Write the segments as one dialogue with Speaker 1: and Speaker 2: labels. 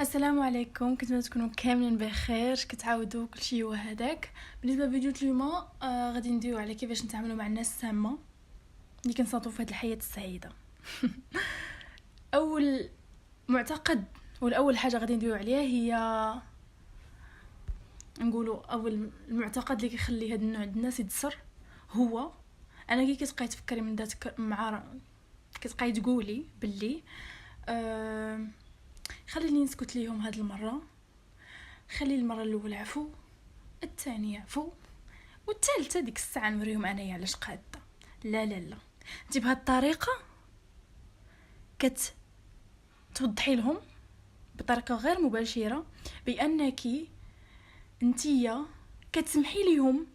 Speaker 1: السلام عليكم، كنتمنى تكونوا كاملين بخير، كتعاودوا كلشي هو هذاك. بالنسبه لفيديو اليوم غادي ندويو على كيفاش نتعاملوا مع الناس السامه اللي كنصادفوا في هذه الحياه السعيده. اول معتقد ولا اول حاجه غادي ندويو عليها هي نقولوا اول المعتقد اللي كيخلي هذا النوع د الناس يتسر هو انا كي كتبقاي تفكري من ذاتك مع كتبقاي تقولي باللي خليني نسكت ليهم هاد المره، خلي المره الاولى عفو، الثانيه عفو، والثالثه ديك الساعه نوريهم انايا علاش قاده. لا لا لا، انت بهاد الطريقه توضحي لهم بطريقه غير مباشره بانك انتيا كتسمحي ليهم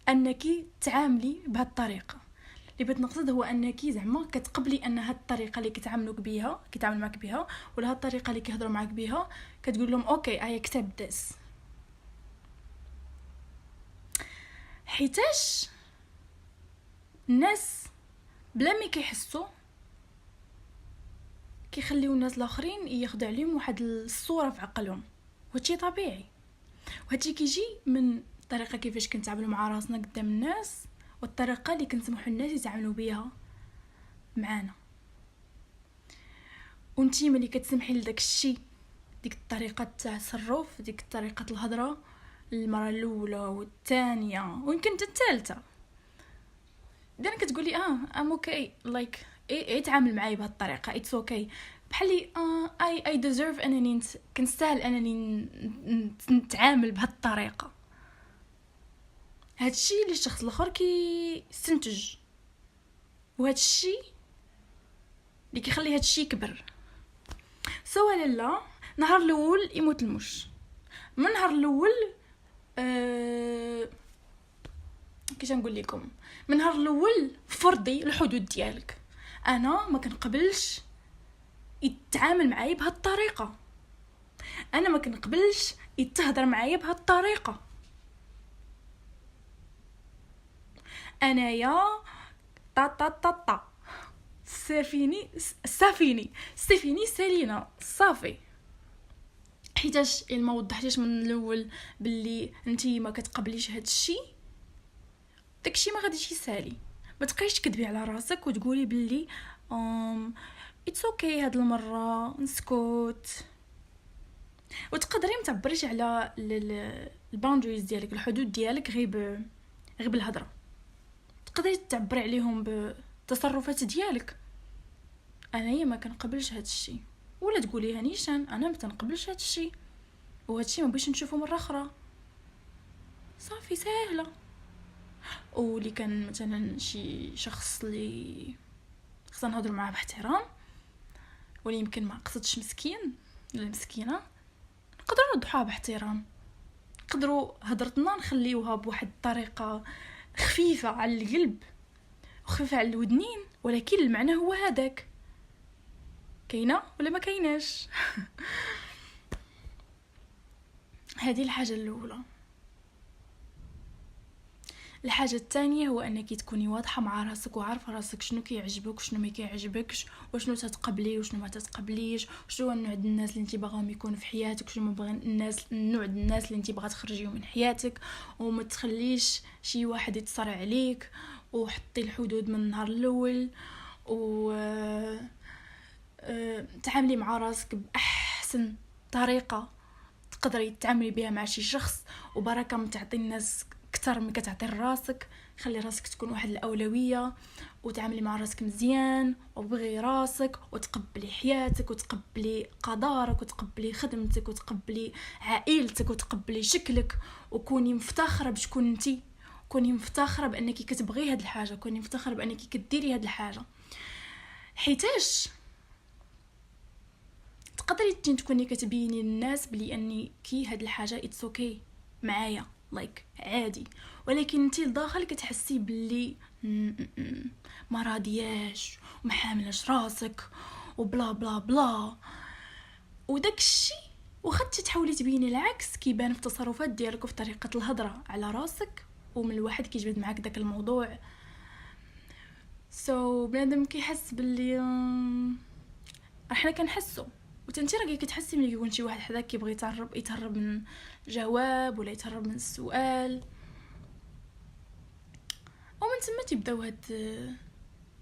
Speaker 1: انك تعاملي بهاد الطريقه. اللي بغيت نقصد هو انك زعما كتقبلي ان هاد الطريقه اللي كيتعاملوك بها كيتعامل معك بها ولا هاد الطريقه اللي كيهضروا معك بها كتقول لهم اوكي اي اكسبت ذس. حيتاش الناس بلا ما كيحسوا كيخليو الناس الاخرين ياخذوا عليهم واحد الصوره في عقلهم، وهادشي طبيعي. وهادشي كيجي من الطريقه كيفاش كنتعاملوا مع راسنا قدام الناس والطريقه اللي كنسمحوا الناس يتعاملوا بها معانا. وانتي ملي كتسمحي لداك الشيء، ديك الطريقه تاع التصرف، ديك طريقه الهضره المره الاولى والثانيه ويمكن حتى الثالثه، اذا كتقولي ام اوكي لايك اي تعامل معايا بهذه الطريقه اتس اوكي، بحالي اي ديزيرف انني كنستاهل انني نتعامل بهذه الطريقه. هادشي اللي الشخص الاخر كيستنتج، وهادشي اللي كيخلي هادشي يكبر. سواء لا نهار الاول يموت المش من نهار الاول كيش نقول لكم، من نهار الاول فرضي الحدود ديالك. انا ما كنقبلش يتعامل معايا بهاد الطريقه، انا ما كنقبلش يتهضر معايا بهاد الطريقه. انايا طا طا طا طا سافيني سالينا صافي. حيتاش ما وضحتيش من الاول باللي انتي ما كتقبليش هاد الشيء، داكشي ما غاديش يسالي. ما تبقايش تكذبي على راسك وتقولي باللي اتس اوكي هاد المره نسكت، وتقدري ما تعبريش على الباوندريز ديالك، الحدود ديالك غير بالهضره. تقدري تعبري عليهم بالتصرفات ديالك. انايا ما كنقبلش هاد الشيء، ولا تقوليها نيشان انا ما تنقبلش هاد الشيء وهاد الشيء ما بغيتش نشوفه مره اخرى. صافي سهله. واللي كان مثلا شي شخص اللي خصنا نهضر معاه باحترام واللي يمكن ما قصدش مسكين ولا مسكينه، نقدروا نوضحوها باحترام، نقدروا هضرتنا نخليوها بواحد الطريقه خفيفه على القلب وخفيفه على الودنين، ولكن المعنى هو هذاك. كاينه ولا ما كايناش؟ هذه الحاجه الاولى. الحاجه الثانيه هو انك تكوني واضحه مع راسك وعارفه راسك شنو كيعجبك وشنو ما كيعجبكش، وشنو تتقبلي وشنو ما تتقبليش، شنو النوع د الناس اللي انت باغاهم يكونوا في حياتك، شنو باغي النوع د الناس اللي انت باغا تخرجيهم من حياتك. وما تخليش شي واحد يتصرع عليك، وحطي الحدود من النهار الاول، و تعاملي مع راسك باحسن طريقه تقدري تعاملي بها مع شي شخص، وبركه ما تعطي الناس اكثر من كتعطي راسك. خلي راسك تكون واحد الاولويه، وتعاملي مع راسك مزيان، وبغي راسك، وتقبلي حياتك، وتقبلي قدرك، وتقبلي خدمتك، وتقبلي عائلتك، وتقبلي شكلك، وكوني مفتخره بشكون انتي، كوني مفتخره بانك كتبغي هاد الحاجه، كوني مفتخره بانك كديري هاد الحاجه. حيتاش تقدري تكوني كتبيني للناس بلي اني كي هاد الحاجه اتس اوكي معايا لايك عادي، ولكن انتي لداخل كتحسي باللي ما راضياش وما حاملاش راسك وبلا بلا بلا. وداك الشيء وخدتي تحاولي تبيني العكس كيبان في التصرفات ديالك وفي طريقه الهضره على راسك، ومن الواحد كيجبد معاك داك الموضوع. بنادم كيحس باللي احنا كنحسو وتنتي راكي كتحسي ملي كيكون شي واحد حداك كيبغي يتهرب من الجواب ولا يتهرب من السؤال، ومن ثم تيبداو هاد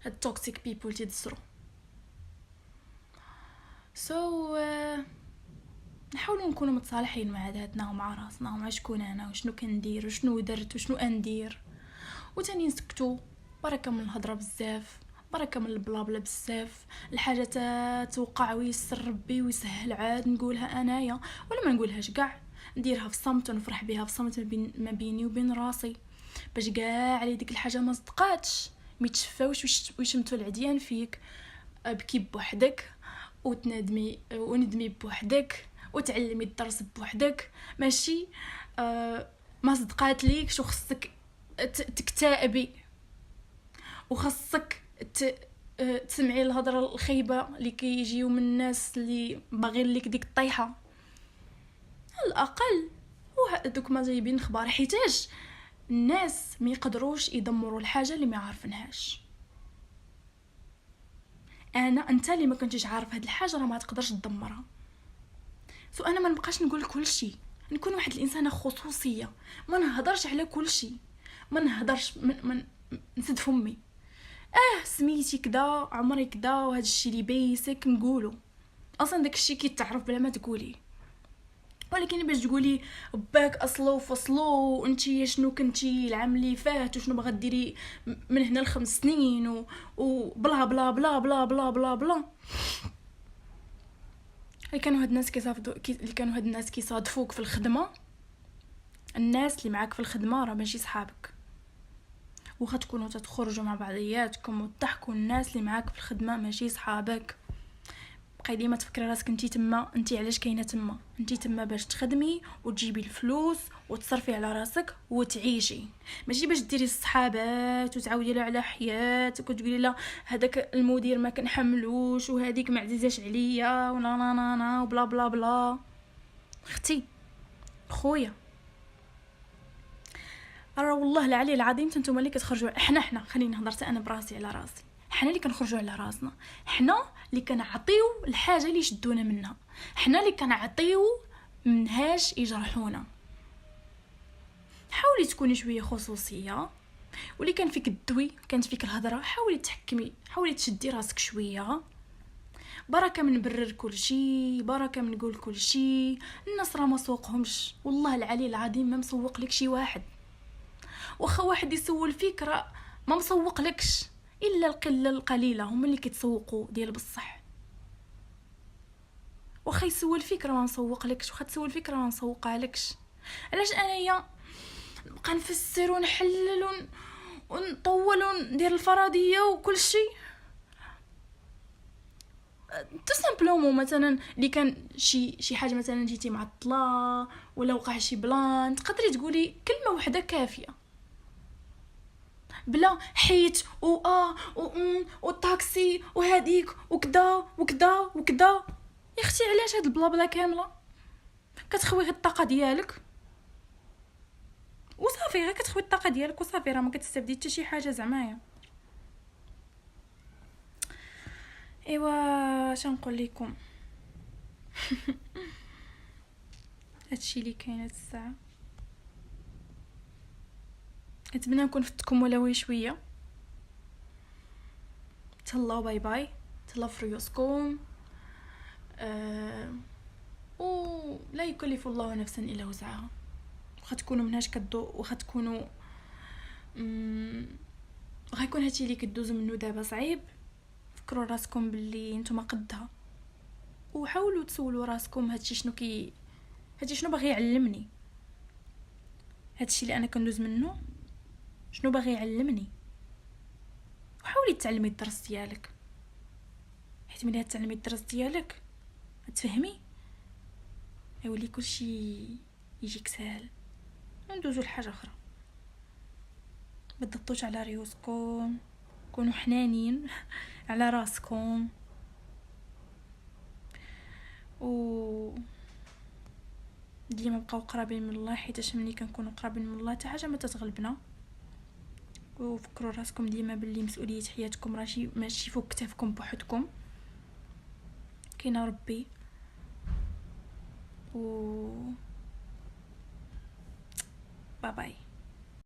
Speaker 1: التوكسيك بيبل تيدسرو. نحاولوا نكونوا متصالحين مع ذاتنا ومع راسنا ومع شكون انا وشنو كندير وشنو درت وشنو اندير، وتاني نسكتوا. بركه من الهضره بزاف، بركه من البلابلا بزاف. الحاجه توقع ويسر ربي ويسهل عاد نقولها انايا ولا ما نقولهاش كاع، نديرها في صمت ونفرح بها في صمت ما بيني وبين راسي، باش كاع على ديك الحاجه ما صدقاتش ما يتشفاوش ويشمتوا العديان فيك. ابكي بوحدك وندمي بوحدك وتعلمي الدرس بوحدك، ماشي ما صدقات ليكش وخصك تكتئبي وخصك تسمعي الهضره الخيبه اللي كيجيو من الناس اللي باغيين ليك ديك الطيحه. على الاقل دوك ما جايبين اخبار، حيتاش الناس ما يقدروش يدمروا الحاجه اللي ما عارفينهاش. انت اللي ما كنتيش عارف هاد الحاجه راه ما تقدرش تدمرها. انا ما نبقاش نقول كل شيء، نكون واحد الانسانه خصوصيه، ما نهضرش على كل شيء، ما نهضرش من نسد فمي. سميتي كذا، عمري كذا، وهذا الشيء اللي بيسك نقوله. اصلا داك الشيء كيتعرف بلا ما تقولي، ولكن باش تقولي باك اصلو وفصلو وانتي شنو كنتي العام اللي فات وشنو باغا ديري من هنا ل5 سنين وبلا بلا بلا بلا بلا بلا بلا. اللي كانوا هاد الناس كيصادفوك في الخدمه، الناس اللي معاك في الخدمه راه ماشي صحابك، واخا تكونوا تخرجوا مع بعضياتكم وتضحكوا، الناس اللي معاك في الخدمه ماشي صحابك. بقاي ديما تفكري راسك انتي تما، انتي علاش كاينه تما؟ انتي تما باش تخدمي وتجيبي الفلوس وتصرفي على راسك وتعيشي، ماشي باش ديري الصحابات وتعاودي له على حياتك وتقولي لا هذاك المدير ما كنحملوش وهذيك ما عزيزاش عليا ولا لا لا لا وبلا بلا بلا. اختي خويا راه والله العلي العظيم نتوما اللي كتخرجوا، احنا خليني نهضر انا براسي على راسي، حنا اللي كنخرجوا على راسنا، حنا اللي كنعطيو الحاجه اللي يشدونا منها، حنا اللي كنعطيو منهاش يجرحونا. حاولي تكوني شويه خصوصيه، واللي كان فيك الدوي كانت فيك الهضره حاولي تحكمي، حاولي تشدي راسك شويه. بركه من نبرر كل شيء، بركه من نقول كل شيء. الناس راه ما سوقهمش، والله العلي العظيم ما مسوق لك شي واحد. واخا واحد يسول فيك راه ما مسوق لكش، الا القله القليله هما اللي كيتسوقوا ديال بصح. واخا يسول فيك راه ما مسوق لكش، واخا تسول فيك راه ما مسوقها لكش. علاش انايا نبقى نفسر ونحلل ونطول وندير الفرضيه وكل شيء؟ تسامبلومون مثلا اللي كان شي حاجه مثلا جيتي معطله ولا وقع شي بلان، تقدري تقولي كلمه واحده كافيه بلا حيت والطاكسي وهذيك وكذا وكذا وكذا. يا اختي علاش هاد البلابلا كامله؟ كتخوي غير الطاقه ديالك وصافي، غير كتخوي الطاقه ديالك وصافي، راه ما كتستافدي حتى شي حاجه زعمايا. ايوا اش نقول لكم هادشي اللي كاين هاد الساعه. نتمنى نكون فتكم ولو شويه. تهلاو، باي باي، تهلاو في ريوسكم. لا يكلف الله نفسا الا وسعها. واخا تكونوا منهاش واخا تكونوا غيكون هادشي اللي كدوزو منه دابا صعيب، فكروا راسكم باللي نتوما قدها، وحاولوا تسولوا راسكم هادشي شنو باغي يعلمني، هادشي اللي انا كندوز منه شنو باغي يعلمني. وحاولي تعلمي الدرس ديالك، حيت ملي تعلمي الدرس ديالك تفهمي يولي كلشي يجيك ساهل. ندوزو لحاجه اخرى، ما تضغطوش على ريوسكم، كونوا حنانين على راسكم، و ديما بقاو قرابين من الله، حيت ملي كنكونوا قرابين من الله حتى حاجه ما تتغلبنا. وفكروا راسكم ديما باللي مسؤوليه حياتكم ماشي فوق كتافكم بوحدكم، كاين ربي و باي باي.